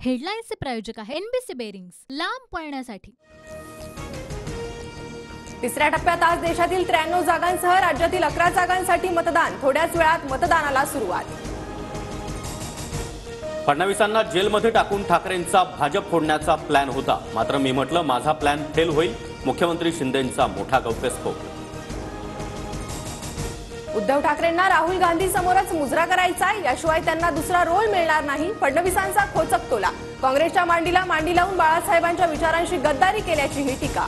हेडलाईन्सचे प्रायोजक आहे NBC bearings, लांब पळण्यासाठी। तिसऱ्या टप्प्यात आज देशातील 93 जागांसह राज्यातील 11 जागांसाठी मतदान। थोड्याच वेळात मतदानाला सुरुवात। फडणवीसांना जेलमध्ये टाकून ठाकरेंचा भाजप फोडण्याचा प्लॅन होता, मात्र मी म्हटलं माझा प्लॅन फेल होईल। मुख्यमंत्री शिंदेंचा मोठा गौप्यस्फोट। उद्धव ठाकरेंना राहुल गांधी समोरच मुजरा करायचा, याशिवाय त्यांना दुसरा रोल मिळणार नाही। फडणवीसांचा खोचक टोला। काँग्रेसच्या मांडीला मांडी लावून बाळासाहेबांच्या विचारांशी गद्दारी केल्याची ही टीका।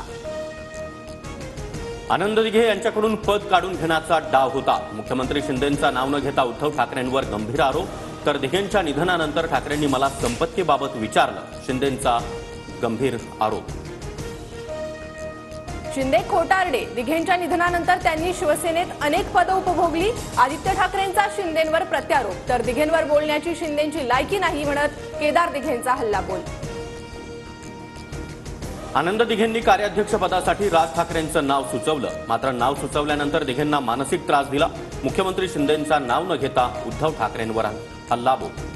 आनंद दिघे यांच्याकडून पद काढून घेण्याचा डाव होता। मुख्यमंत्री शिंदेंचा नाव न घेता उद्धव ठाकरेंवर गंभीर आरोप। तर दिघेंच्या निधनानंतर ठाकरेंनी मला संपत्तीबाबत विचारलं, शिंदेंचा गंभीर आरोप। शिंदे खोटारडे। दिघेंच्या निधनानंतर त्यांनी शिवसेनेत अनेक पदं उपभोगली। आदित्य ठाकरेंचा शिंदेंवर प्रत्यारोप। तर दिघेंवर बोलण्याची शिंदेंची लायकी नाही म्हणत केदार दिघेंचा हल्लाबोल। आनंद दिघेंनी कार्याध्यक्षपदासाठी राज ठाकरेंचं नाव सुचवलं, मात्र नाव सुचवल्यानंतर दिघेंना मानसिक त्रास दिला। मुख्यमंत्री शिंदेंचा नाव न घेता उद्धव ठाकरेंवर हल्लाबोल।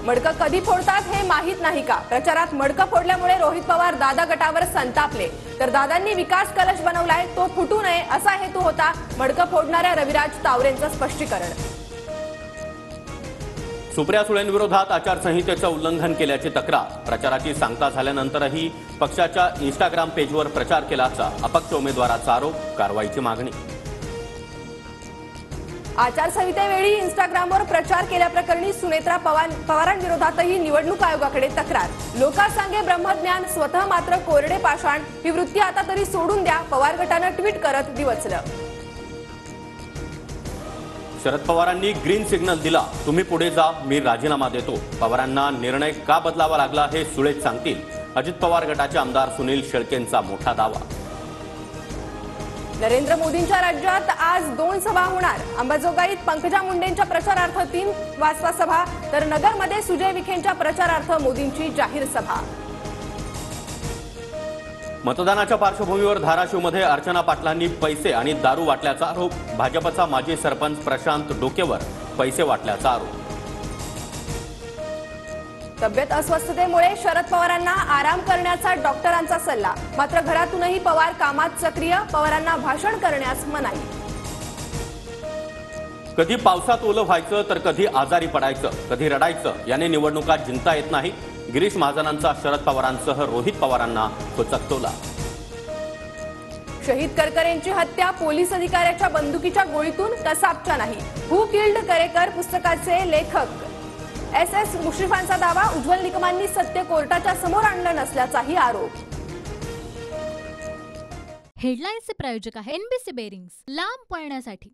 मडकं कधी फोडतात हे माहीत नाही का? प्रचारात मडकं फोडल्यामुळे रोहित पवार दादा गटावर संतापले। तर दादांनी विकास कलश बनवलाय, तो फुटू नये असा हेतू होता। मडकं फोडणाऱ्या रविराज तावरेंचं स्पष्टीकरण। सुप्रिया सुळेंविरोधात आचारसंहितेचं उल्लंघन केल्याची तक्रार। प्रचाराची सांगता झाल्यानंतरही पक्षाच्या इंस्टाग्राम पेजवर प्रचार केल्याचा अपक्ष उमेदवाराचा आरोप। कारवाईची मागणी। आचारसंहितेवेळी इंस्टाग्रामवर प्रचार केल्याप्रकरणी सुनेत्रा पवारांविरोधातही निवडणूक आयोगाकडे तक्रार। लोकांसांगे ब्रह्मज्ञान, स्वतः मात्र कोरडे पाषाण, ही वृत्ती आता तरी सोडून द्या, पवार गटानं ट्विट करत दिवचलं। शरद पवारांनी ग्रीन सिग्नल दिला, तुम्ही पुढे जा, मी राजीनामा देतो। पवारांना निर्णय का बदलावा लागला हे सुळेच सांगतील। अजित पवार गटाचे आमदार सुनील शेळकेंचा मोठा दावा। नरेंद्र मोदींच्या राज्यात आज 2 सभा होणार। अंबाजोगाईत पंकजा मुंडेंच्या प्रचारार्थ 3 वाजता सभा, तर नगरमध्ये सुजय विखेंच्या प्रचारार्थ मोदींची जाहीर सभा। मतदानाच्या पार्श्वभूमीवर धाराशिवमध्ये अर्चना पाटलांनी पैसे आणि दारू वाटल्याचा आरोप। भाजपचा माजी सरपंच प्रशांत डोकेवर पैसे वाटल्याचा आरोप। तब्येत अस्वस्थतेमुळे शरद पवारांना आराम करण्याचा डॉक्टरांचा सल्ला, मात्र घरातूनही पवार कामात सक्रिय। पवारांना भाषण करण्यास मनाई। कधी पावसात ओलं व्हायचं, तर कधी आजारी पडायचं, कधी रडायचं, याने निवडणुका जिंकता येत नाही। गिरीश महाजनांचा शरद पवारांसह रोहित पवारांना खोचक टोला। शहीद करकरेंची हत्या पोलीस अधिकाऱ्याच्या बंदुकीच्या गोळीतून, कसाबच्या नाही। हू किल्ड करेकर पुस्तकाचे लेखक एस मुश्रीफांचा दावा। उज्ज्वल निकमांनी सत्य कोर्टाच्या समोर आणलं नसल्याचाही आरोप। हेडलाईन्सचे प्रायोजक आहे एनबीसी बेरिंग्स, लांब पळण्यासाठी।